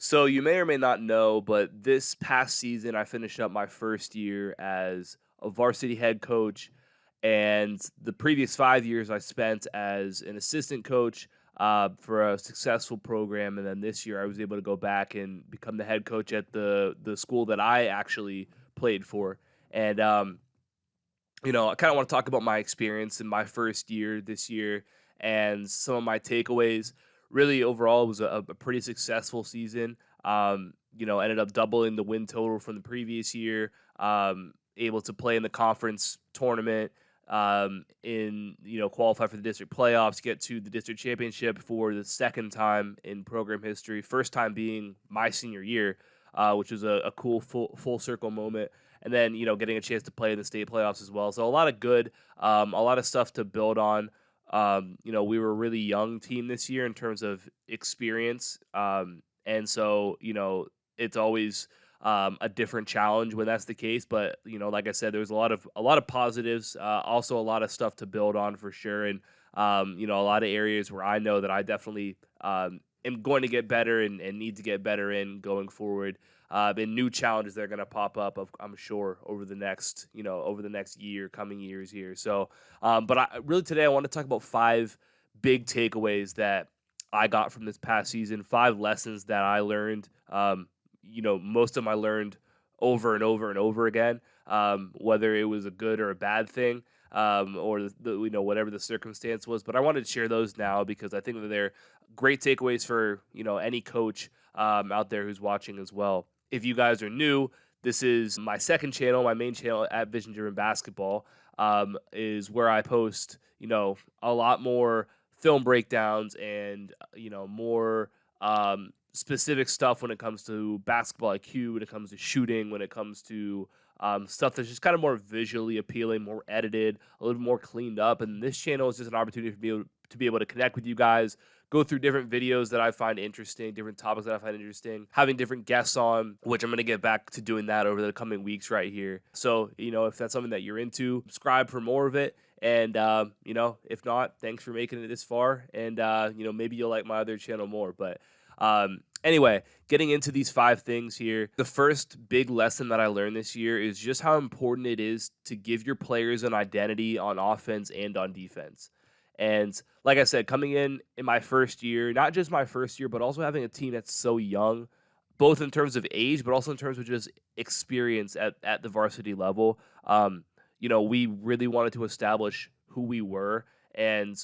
So you may or may not know, but this past season I finished up my first year as a varsity head coach, and the previous 5 years I spent as an assistant coach for a successful program. And then this year I was able to go back and become the head coach at the school that I actually played for. And I kind of want to talk about my experience in my first year this year and some of my takeaways. Really, overall, it was a pretty successful season. Ended up doubling the win total from the previous year. Able to play in the conference tournament, qualify for the district playoffs, get to the district championship for the second time in program history. First time being my senior year, which was a cool full circle moment, and then getting a chance to play in the state playoffs as well. So a lot of good, a lot of stuff to build on. We were a really young team this year in terms of experience, and so it's always a different challenge when that's the case. But like I said, there's a lot of positives, also a lot of stuff to build on for sure, and a lot of areas where I know that I definitely am going to get better and need to get better in going forward, and new challenges that are going to pop up, I'm sure, over the next year, coming years here. So, but really today I want to talk about five big takeaways that I got from this past season, five lessons that I learned. Most of them I learned over and over and over again, whether it was a good or a bad thing, or whatever the circumstance was. But I wanted to share those now because I think that they're great takeaways for any coach out there who's watching as well. If you guys are new, this is my second channel. My main channel at Vision Driven Basketball is where I post a lot more film breakdowns and more specific stuff when it comes to basketball IQ, when it comes to shooting, when it comes to stuff that's just kind of more visually appealing, more edited, a little more cleaned up. And this channel is just an opportunity for me to be able to connect with you guys, go through different videos that I find interesting, different topics that I find interesting, having different guests on, which I'm going to get back to doing that over the coming weeks right here. So, if that's something that you're into, subscribe for more of it. And, if not, thanks for making it this far. And, maybe you'll like my other channel more. But anyway, getting into these five things here, the first big lesson that I learned this year is just how important it is to give your players an identity on offense and on defense. And like I said, coming in my first year, not just my first year, but also having a team that's so young, both in terms of age, but also in terms of just experience at the varsity level. We really wanted to establish who we were, and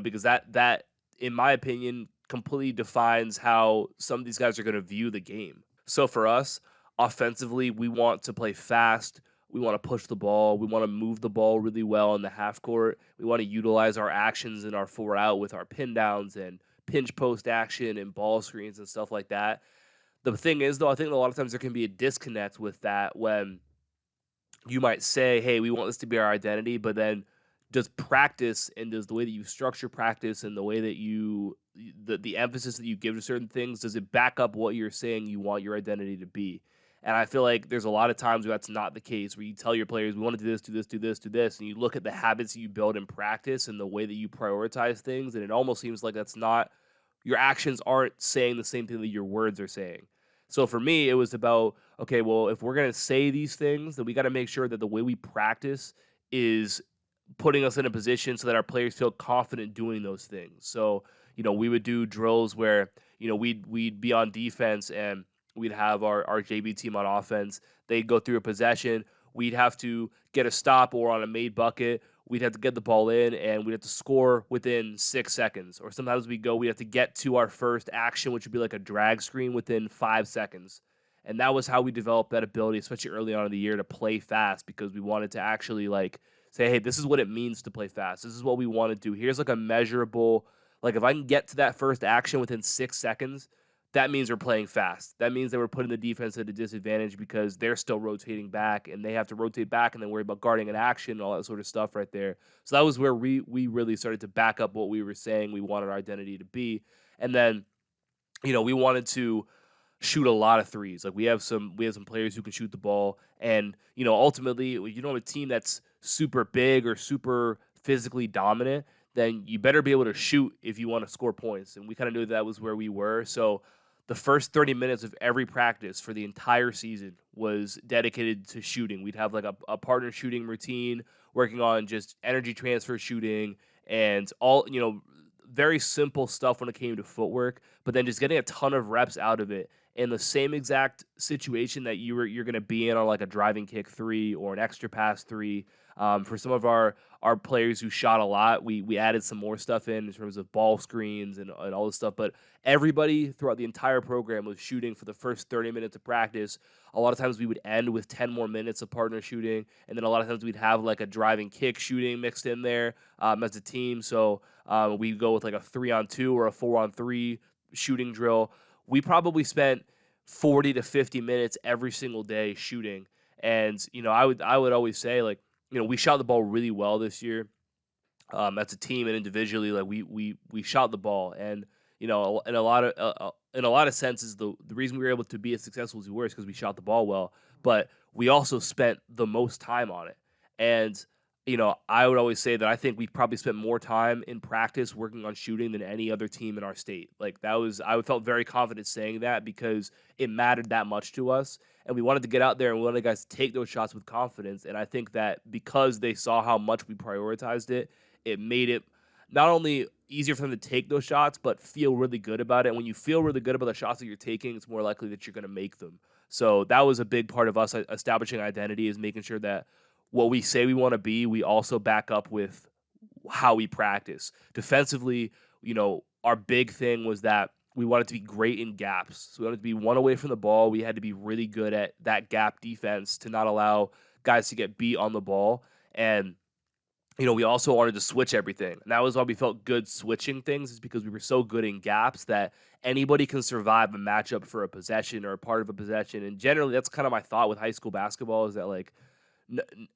because that in my opinion completely defines how some of these guys are going to view the game. So for us, offensively, we want to play fast. We want to push the ball. We want to move the ball really well in the half court. We want to utilize our actions in our four out with our pin downs and pinch post action and ball screens and stuff like that. The thing is, though, I think a lot of times there can be a disconnect with that when you might say, hey, we want this to be our identity, but then does practice and does the way that you structure practice and the way that the emphasis that you give to certain things, does it back up what you're saying you want your identity to be? And I feel like there's a lot of times where that's not the case, where you tell your players, we want to do this, do this, do this, do this, and you look at the habits that you build in practice and the way that you prioritize things, and it almost seems like that's not, your actions aren't saying the same thing that your words are saying. So for me, it was about, okay, well, if we're going to say these things, then we got to make sure that the way we practice is putting us in a position so that our players feel confident doing those things. So, we would do drills where, we'd be on defense and we'd have our JV team on offense. They'd go through a possession. We'd have to get a stop, or on a made bucket, we'd have to get the ball in and we'd have to score within 6 seconds. Or sometimes we have to get to our first action, which would be like a drag screen, within 5 seconds. And that was how we developed that ability, especially early on in the year, to play fast, because we wanted to actually say, hey, this is what it means to play fast. This is what we want to do. Here's like a measurable, like if I can get to that first action within 6 seconds, that means we're playing fast. That means that we're putting the defense at a disadvantage because they're still rotating back and they have to rotate back and then worry about guarding an action and all that sort of stuff right there. So that was where we really started to back up what we were saying we wanted our identity to be. And then, we wanted to shoot a lot of threes. Like we have some players who can shoot the ball, and ultimately, a team that's super big or super physically dominant, then you better be able to shoot if you want to score points. And we kind of knew that was where we were. So the first 30 minutes of every practice for the entire season was dedicated to shooting. We'd have like a partner shooting routine, working on just energy transfer shooting and all, very simple stuff when it came to footwork, but then just getting a ton of reps out of it in the same exact situation that you're going to be in on like a driving kick three or an extra pass three. For some of our players who shot a lot, we added some more stuff in terms of ball screens and all this stuff. But everybody throughout the entire program was shooting for the first 30 minutes of practice. A lot of times we would end with 10 more minutes of partner shooting, and then a lot of times we'd have like a driving kick shooting mixed in there as a team. So we go with like a 3-on-2 or a 4-on-3 shooting drill. We probably spent 40 to 50 minutes every single day shooting. And I would always say, like, we shot the ball really well this year, as a team and individually. Like we shot the ball, and in a lot of senses, the reason we were able to be as successful as we were is because we shot the ball well. But we also spent the most time on it, and I would always say that I think we probably spent more time in practice working on shooting than any other team in our state. Like that was, I felt very confident saying that because it mattered that much to us, and we wanted to get out there and we wanted guys to take those shots with confidence. And I think that because they saw how much we prioritized it, it made it not only easier for them to take those shots, but feel really good about it. And when you feel really good about the shots that you're taking, it's more likely that you're going to make them. So that was a big part of us establishing identity, is making sure that what we say we want to be, we also back up with how we practice. Defensively, our big thing was that we wanted to be great in gaps. So we wanted to be one away from the ball. We had to be really good at that gap defense to not allow guys to get beat on the ball. And we also wanted to switch everything. And that was why we felt good switching things, is because we were so good in gaps that anybody can survive a matchup for a possession or a part of a possession. And generally, that's kind of my thought with high school basketball, is that like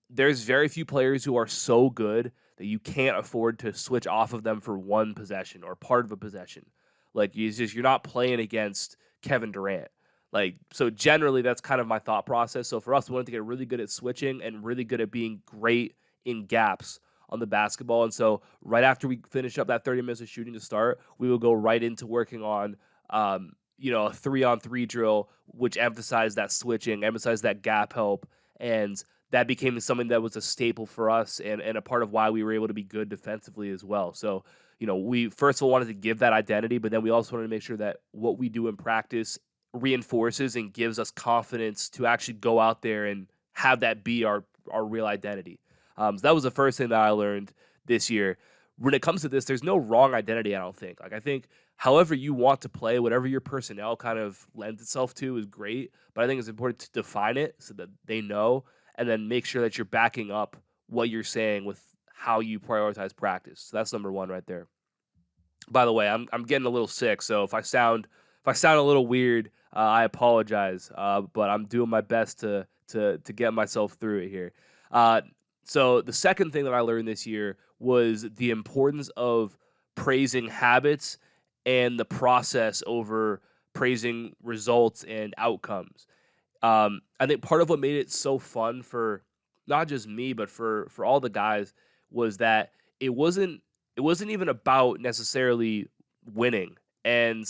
there's very few players who are so good that you can't afford to switch off of them for one possession or part of a possession. Like you're not playing against Kevin Durant. Like, so generally that's kind of my thought process. So for us, we wanted to get really good at switching and really good at being great in gaps on the basketball. And so right after we finish up that 30 minutes of shooting to start, we will go right into working on a 3-on-3 drill, which emphasized that switching, emphasized that gap help. And that became something that was a staple for us, and a part of why we were able to be good defensively as well. So, we first of all wanted to give that identity, but then we also wanted to make sure that what we do in practice reinforces and gives us confidence to actually go out there and have that be our real identity. So that was the first thing that I learned this year. When it comes to this, there's no wrong identity, I don't think. Like, I think however you want to play, whatever your personnel kind of lends itself to is great, but I think it's important to define it so that they know, and then make sure that you're backing up what you're saying with how you prioritize practice. So that's number one right there. By the way, I'm getting a little sick, so if I sound a little weird, I apologize. But I'm doing my best to get myself through it here. Uh, so the second thing that I learned this year was the importance of praising habits and the process over praising results and outcomes. I think part of what made it so fun for not just me, but for all the guys, was that it wasn't it wasn't even about necessarily winning. And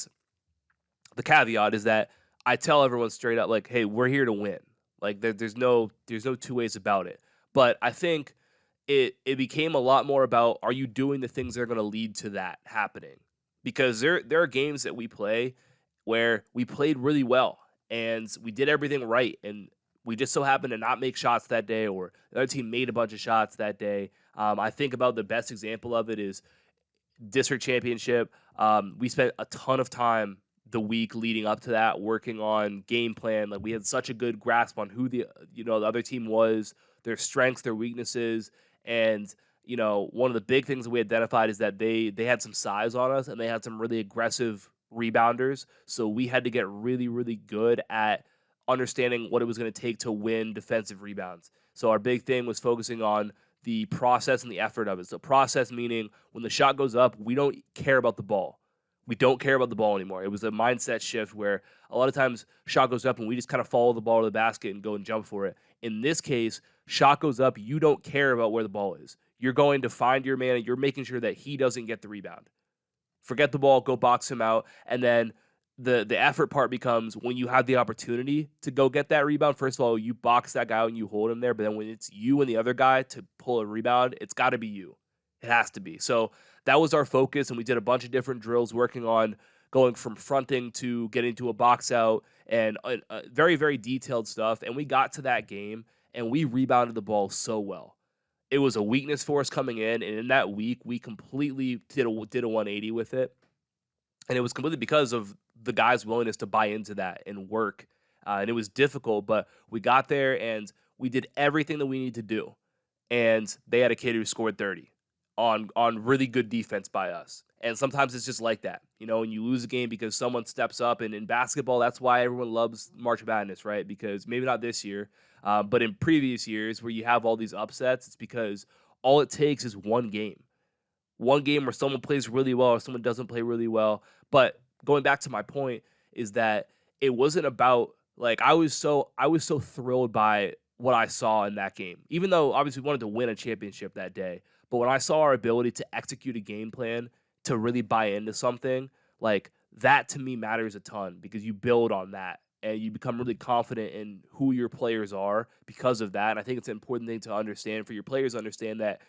the caveat is that I tell everyone straight up, like, hey, we're here to win. Like there's no two ways about it. But I think it became a lot more about, are you doing the things that are going to lead to that happening? Because there are games that we play where we played really well and we did everything right, and we just so happened to not make shots that day, or the other team made a bunch of shots that day. I think about the best example of it is district championship. We spent a ton of time the week leading up to that working on game plan. Like, we had such a good grasp on who the other team was, their strengths, their weaknesses. And one of the big things that we identified is that they had some size on us, and they had some really aggressive rebounders. So we had to get really, really good at understanding what it was going to take to win defensive rebounds. So our big thing was focusing on the process and the effort of it. So process meaning, when the shot goes up, we don't care about the ball. We don't care about the ball anymore. It was a mindset shift where a lot of times shot goes up and we just kind of follow the ball to the basket and go and jump for it. In this case, shot goes up, you don't care about where the ball is. You're going to find your man, and you're making sure that he doesn't get the rebound. Forget the ball, go box him out, and then The effort part becomes when you have the opportunity to go get that rebound. First of all, you box that guy out and you hold him there, but then when it's you and the other guy to pull a rebound, it's got to be you. It has to be. So that was our focus, and we did a bunch of different drills working on going from fronting to getting to a box out and very very detailed stuff. And we got to that game and we rebounded the ball so well. It was a weakness for us coming in, and in that week we completely did a 180 with it, and it was completely because of the guy's willingness to buy into that and work. And it was difficult, but we got there and we did everything that we need to do. And they had a kid who scored 30 on really good defense by us. And sometimes it's just like that, and you lose a game because someone steps up. And in basketball, that's why everyone loves March Madness, right? Because maybe not this year, but in previous years where you have all these upsets, it's because all it takes is one game where someone plays really well or someone doesn't play really well. But going back to my point is that it wasn't about like I was so thrilled by what I saw in that game. Even though obviously we wanted to win a championship that day, but when I saw our ability to execute a game plan to really buy into something, like that to me matters a ton because you build on that and you become really confident in who your players are because of that. And I think it's an important thing to understand for your players to understand that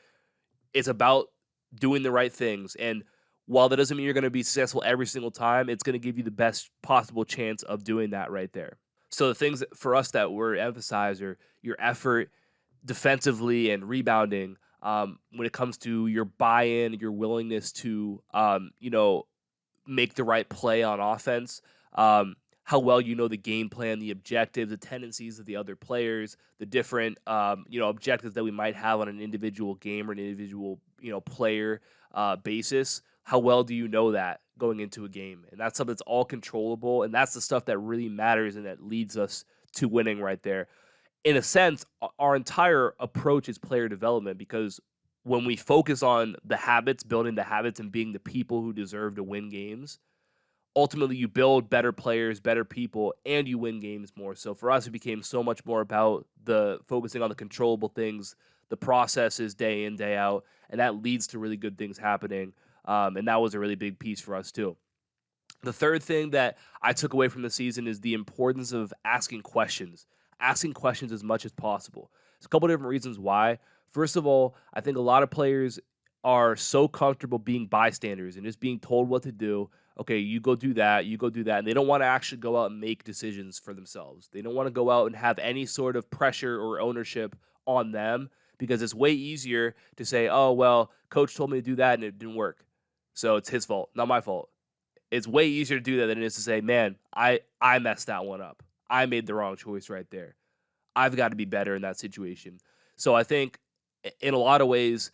it's about doing the right things. And while that doesn't mean you're going to be successful every single time, it's going to give you the best possible chance of doing that right there. So the things for us that were emphasized are your effort defensively and rebounding. When it comes to your buy-in, your willingness to, make the right play on offense, how well you know the game plan, the objectives, the tendencies of the other players, the different objectives that we might have on an individual game or an individual player basis. How well do you know that going into a game? And that's something that's all controllable, and that's the stuff that really matters and that leads us to winning right there. In a sense, our entire approach is player development because when we focus on the habits, building the habits, and being the people who deserve to win games, ultimately you build better players, better people, and you win games more. So for us, it became so much more about the focusing on the controllable things, the processes day in, day out, and that leads to really good things happening. And that was a really big piece for us too. The third thing that I took away from the season is the importance of asking questions as much as possible. There's a couple different reasons why. First of all, I think a lot of players are so comfortable being bystanders and just being told what to do. Okay, you go do that. And they don't want to actually go out and make decisions for themselves. They don't want to go out and have any sort of pressure or ownership on them because it's way easier to say, oh, well, coach told me to do that and it didn't work. So it's his fault, not my fault. It's way easier to do that than it is to say, "Man, I messed that one up. I made the wrong choice right there. I've got to be better in that situation." So I think in a lot of ways,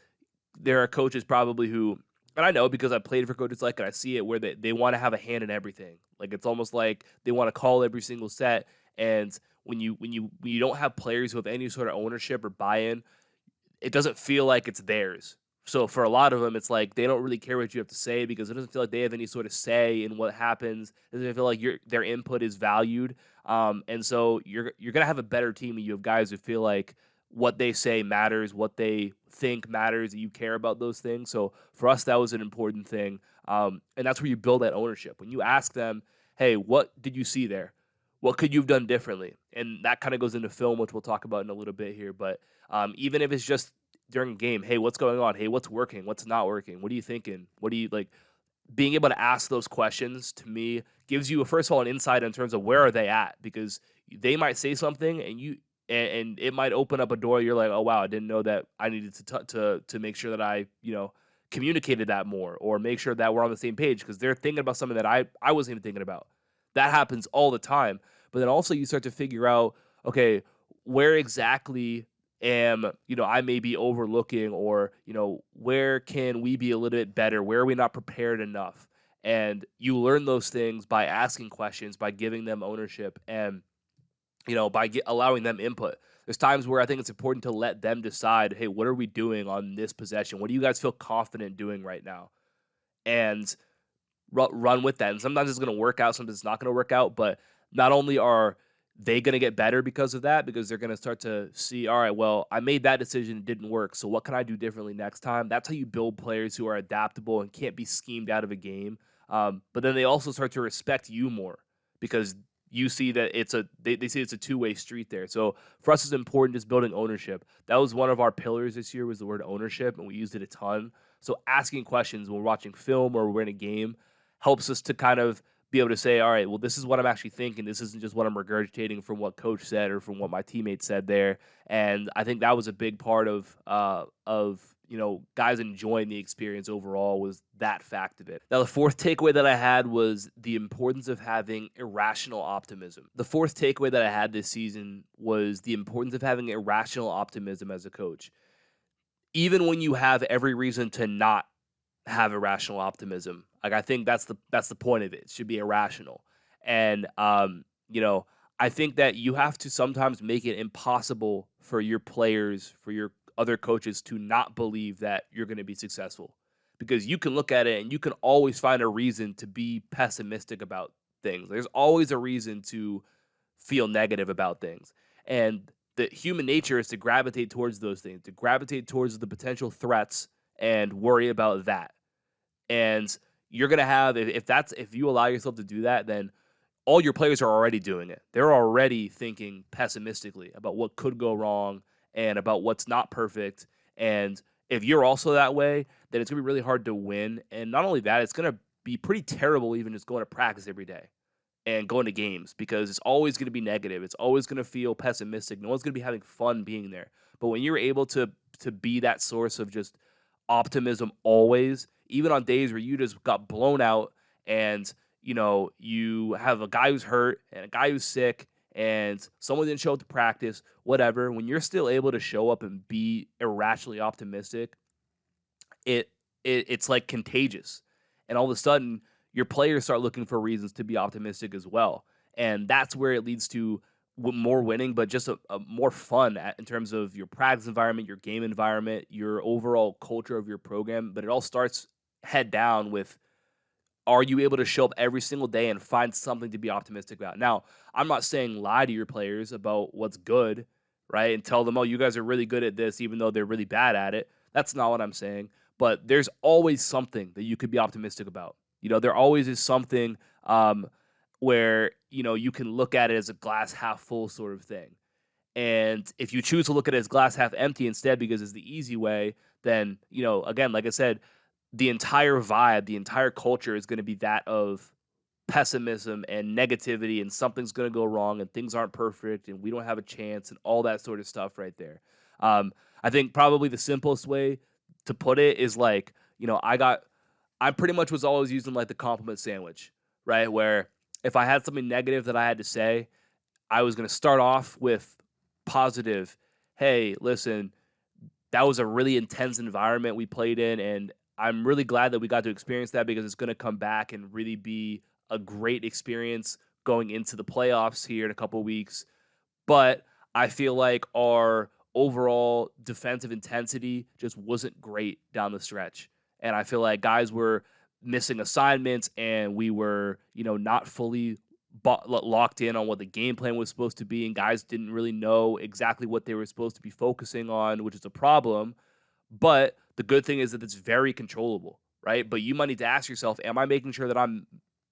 there are coaches probably who, and I know because I played for coaches like it, I see it where they want to have a hand in everything. Like it's almost like they want to call every single set. And when you don't have players who have any sort of ownership or buy-in, it doesn't feel like it's theirs. So for a lot of them, it's like they don't really care what you have to say because it doesn't feel like they have any sort of say in what happens. It doesn't feel like their input is valued. And so you're gonna have a better team when you have guys who feel like what they say matters, what they think matters, that you care about those things. So for us, that was an important thing. And that's where you build that ownership. When you ask them, "Hey, what did you see there? What could you have done differently?" And that kind of goes into film, which we'll talk about in a little bit here. But even if it's just during a game, hey, what's going on? Hey, what's working? What's not working? What are you thinking? What do you like? Being able to ask those questions to me gives you, first of all, an insight in terms of where are they at because they might say something and it might open up a door. You're like, oh wow, I didn't know that I needed to make sure that I communicated that more or make sure that we're on the same page because they're thinking about something that I wasn't even thinking about. That happens all the time. But then also you start to figure out, okay, where exactly am I may be overlooking or where can we be a little bit better, where are we not prepared enough, and you learn those things by asking questions, by giving them ownership, and by allowing them input. There's times where I think it's important to let them decide, hey, what are we doing on this possession, what do you guys feel confident doing right now, and run with that. And sometimes it's going to work out, sometimes it's not going to work out. But not only are they going to get better because of that, because they're going to start to see, all right, well, I made that decision, it didn't work. So what can I do differently next time? That's how you build players who are adaptable and can't be schemed out of a game. But then they also start to respect you more because you see that they see it's a two-way street there. So for us, it's important just building ownership. That was one of our pillars this year was the word ownership, and we used it a ton. So asking questions when we're watching film or we're in a game helps us to kind of be able to say, all right, well, this is what I'm actually thinking. This isn't just what I'm regurgitating from what coach said or from what my teammates said there. And I think that was a big part of guys enjoying the experience overall was that fact of it. Now, the fourth takeaway that I had was the importance of having irrational optimism. The fourth takeaway that I had this season was the importance of having irrational optimism as a coach. Even when you have every reason to not have irrational optimism. Like I think that's the point of it. It should be irrational. And I think that you have to sometimes make it impossible for your players, for your other coaches to not believe that you're going to be successful. Because you can look at it and you can always find a reason to be pessimistic about things. There's always a reason to feel negative about things. And the human nature is to gravitate towards those things, to gravitate towards the potential threats and worry about that. And you're gonna have if you allow yourself to do that, then all your players are already doing it. They're already thinking pessimistically about what could go wrong and about what's not perfect. And if you're also that way, then it's gonna be really hard to win. And not only that, it's gonna be pretty terrible even just going to practice every day and going to games because it's always going to be negative. It's always going to feel pessimistic. No one's going to be having fun being there. But when you're able to be that source of just optimism always, even on days where you just got blown out and you have a guy who's hurt and a guy who's sick and someone didn't show up to practice, whatever, when you're still able to show up and be irrationally optimistic, it it's like contagious. And all of a sudden, your players start looking for reasons to be optimistic as well. And that's where it leads to more winning, but just a more fun in terms of your practice environment, your game environment, your overall culture of your program. But it all starts head down with, are you able to show up every single day and find something to be optimistic about? Now, I'm not saying lie to your players about what's good, right? And tell them, oh, you guys are really good at this, even though they're really bad at it. That's not what I'm saying. But there's always something that you could be optimistic about. There always is something where, you can look at it as a glass half full sort of thing. And if you choose to look at it as glass half empty instead, because it's the easy way, then, again, like I said, the entire vibe, the entire culture is going to be that of pessimism and negativity, and something's going to go wrong, and things aren't perfect, and we don't have a chance, and all that sort of stuff right there. I think probably the simplest way to put it is like, I pretty much was always using like the compliment sandwich, right? Where if I had something negative that I had to say, I was going to start off with positive. Hey, listen, that was a really intense environment we played in, and I'm really glad that we got to experience that because it's going to come back and really be a great experience going into the playoffs here in a couple of weeks. But I feel like our overall defensive intensity just wasn't great down the stretch. And I feel like guys were missing assignments and we were, not fully locked in on what the game plan was supposed to be. And guys didn't really know exactly what they were supposed to be focusing on, which is a problem. But the good thing is that it's very controllable, right? But you might need to ask yourself, am I making sure that I'm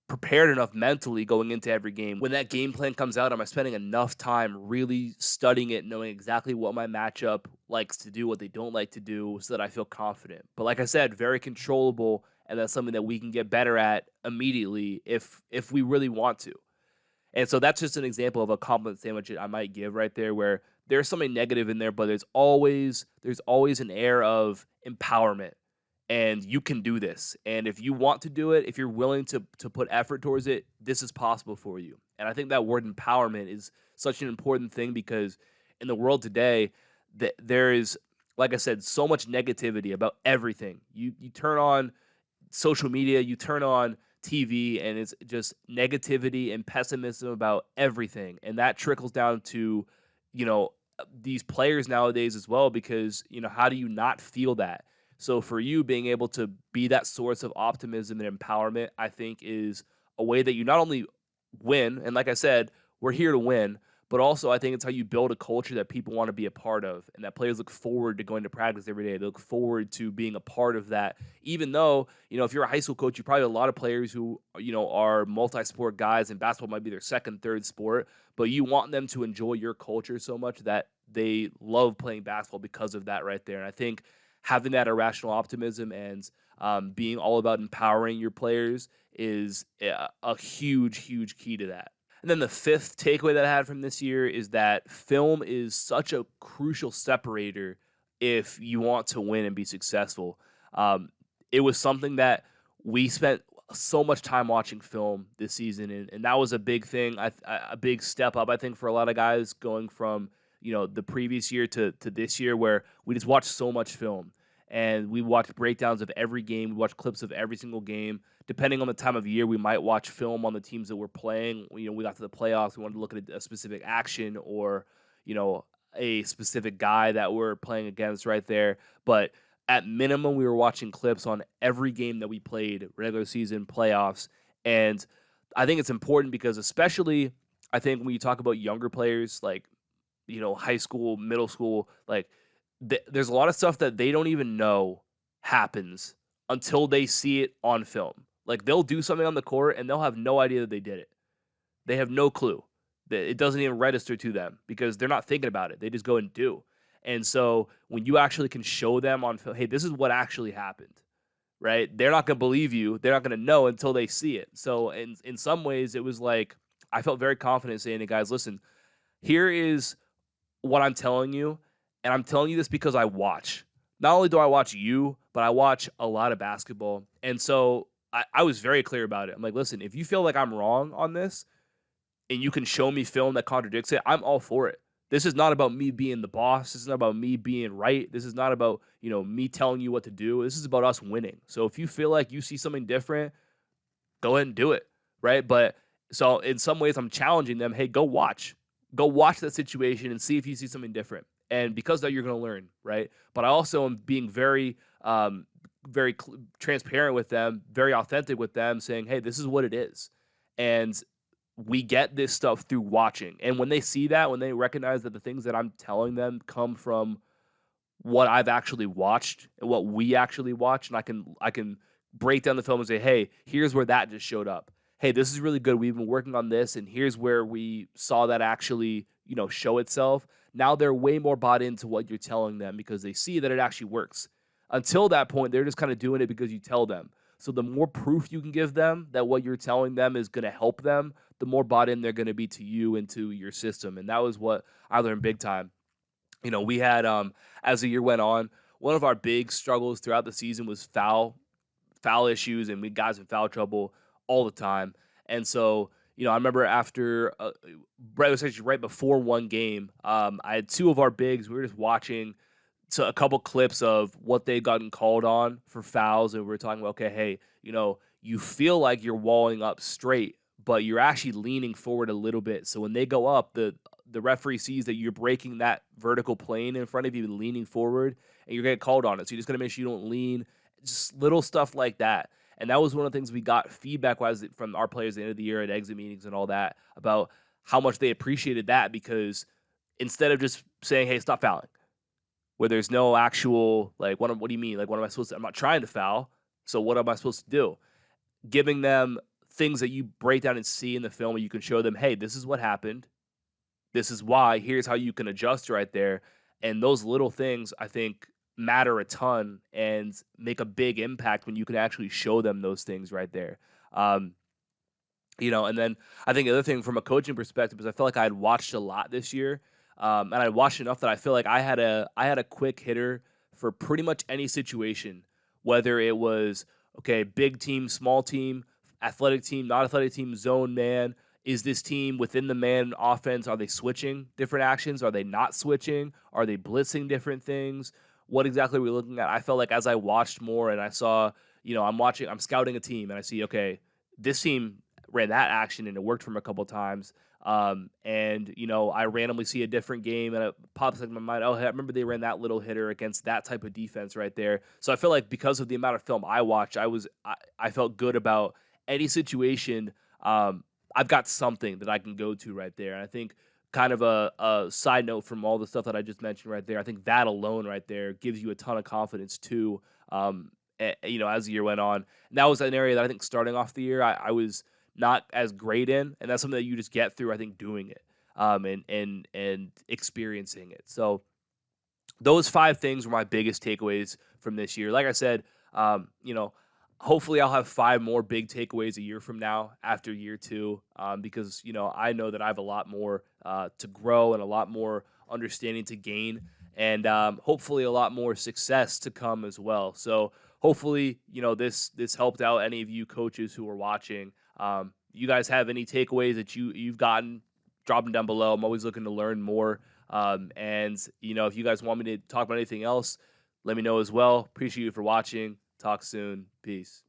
prepared enough mentally going into every game? When that game plan comes out, am I spending enough time really studying it, knowing exactly what my matchup likes to do, what they don't like to do, so that I feel confident? But like I said, very controllable, and that's something that we can get better at immediately if we really want to. And so that's just an example of a compliment sandwich I might give right there, where there's something negative in there, but there's always an air of empowerment, and you can do this. And if you want to do it, if you're willing to put effort towards it, this is possible for you. And I think that word empowerment is such an important thing because in the world today, there is, like I said, so much negativity about everything. You turn on social media, you turn on TV, and it's just negativity and pessimism about everything. And that trickles down to, these players nowadays as well, because, how do you not feel that? So for you being able to be that source of optimism and empowerment, I think is a way that you not only win, and like I said, we're here to win, but also I think it's how you build a culture that people want to be a part of and that players look forward to going to practice every day. They look forward to being a part of that. Even though, if you're a high school coach, you probably have a lot of players who, are multi-sport guys and basketball might be their second, third sport, but you want them to enjoy your culture so much that they love playing basketball because of that right there. And I think having that irrational optimism and being all about empowering your players is a huge, huge key to that. And then the fifth takeaway that I had from this year is that film is such a crucial separator if you want to win and be successful. Um, it was something that we spent so much time watching film this season, and that was a big thing, a big step up, I think, for a lot of guys going from the previous year to this year, where we just watched so much film and we watched breakdowns of every game, we watched clips of every single game. Depending on the time of year, we might watch film on the teams that we're playing. We got to the playoffs, we wanted to look at a specific action or a specific guy that we're playing against right there. But at minimum, we were watching clips on every game that we played, regular season, playoffs. And I think it's important because, especially, I think when you talk about younger players, like, high school, middle school, like, there's a lot of stuff that they don't even know happens until they see it on film. Like, they'll do something on the court and they'll have no idea that they did it. They have no clue. It doesn't even register to them because they're not thinking about it. They just go and do. And so when you actually can show them on film, hey, this is what actually happened, right? They're not going to believe you. They're not going to know until they see it. So in some ways, it was like I felt very confident saying to guys, listen, here is what I'm telling you. And I'm telling you this because I watch. Not only do I watch you, but I watch a lot of basketball. And so I was very clear about it. I'm like, listen, if you feel like I'm wrong on this, and you can show me film that contradicts it, I'm all for it. This is not about me being the boss. This is not about me being right. This is not about, me telling you what to do. This is about us winning. So if you feel like you see something different, go ahead and do it, right? But so in some ways I'm challenging them, hey, go watch. Go watch that situation and see if you see something different. And because of that, you're going to learn, right? But I also am being very transparent with them, very authentic with them, saying, hey, this is what it is. And we get this stuff through watching. And when they see that, when they recognize that the things that I'm telling them come from what I've actually watched and what we actually watch, and I can break down the film and say, hey, here's where that just showed up. Hey, this is really good. We've been working on this, and here's where we saw that actually, show itself. Now they're way more bought into what you're telling them because they see that it actually works. Until that point, they're just kind of doing it because you tell them. So the more proof you can give them that what you're telling them is going to help them, the more bought in they're going to be to you and to your system. And that was what I learned big time. We had as the year went on, one of our big struggles throughout the season was foul issues, and we guys in foul trouble all the time. And so, I remember after it was actually right before one game, I had two of our bigs. We were just watching a couple clips of what they'd gotten called on for fouls, and we were talking about, okay, hey, you feel like you're walling up straight, but you're actually leaning forward a little bit. So when they go up, the referee sees that you're breaking that vertical plane in front of you and leaning forward, and you're getting called on it. So you just got to make sure you don't lean, just little stuff like that. And that was one of the things we got feedback-wise from our players at the end of the year at exit meetings and all that about how much they appreciated that, because instead of just saying, hey, stop fouling, where there's no actual, like, what do you mean? Like, what am I supposed to, I'm not trying to foul, so what am I supposed to do? Giving them things that you break down and see in the film, and you can show them, hey, this is what happened. This is why. Here's how you can adjust right there. And those little things, I think, matter a ton and make a big impact when you can actually show them those things right there. Um, and then I think the other thing from a coaching perspective is I felt like I had watched a lot this year, and I watched enough that I feel like I had a quick hitter for pretty much any situation, whether it was, okay, big team, small team, athletic team, not athletic team, zone, man. Is this team within the man offense? Are they switching different actions? Are they not switching? Are they blitzing different things? What exactly are we looking at? I felt like as I watched more and I saw, I'm scouting a team and I see, okay, this team ran that action and it worked for him a couple of times. And I randomly see a different game and it pops in my mind, oh, hey, I remember they ran that little hitter against that type of defense right there. So I feel like because of the amount of film I watched, I felt good about any situation. I've got something that I can go to right there. And I think kind of a side note from all the stuff that I just mentioned right there, I think that alone right there gives you a ton of confidence too. As the year went on, and that was an area that I think starting off the year I was not as great in, and that's something that you just get through. I think doing it, and experiencing it. So those 5 things were my biggest takeaways from this year. Like I said, um, you know, hopefully I'll have 5 more big takeaways a year from now after year 2, because, I know that I have a lot more to grow and a lot more understanding to gain, and hopefully a lot more success to come as well. So hopefully, this helped out any of you coaches who are watching. You guys have any takeaways that you've gotten? Drop them down below. I'm always looking to learn more. And if you guys want me to talk about anything else, let me know as well. Appreciate you for watching. Talk soon. Peace.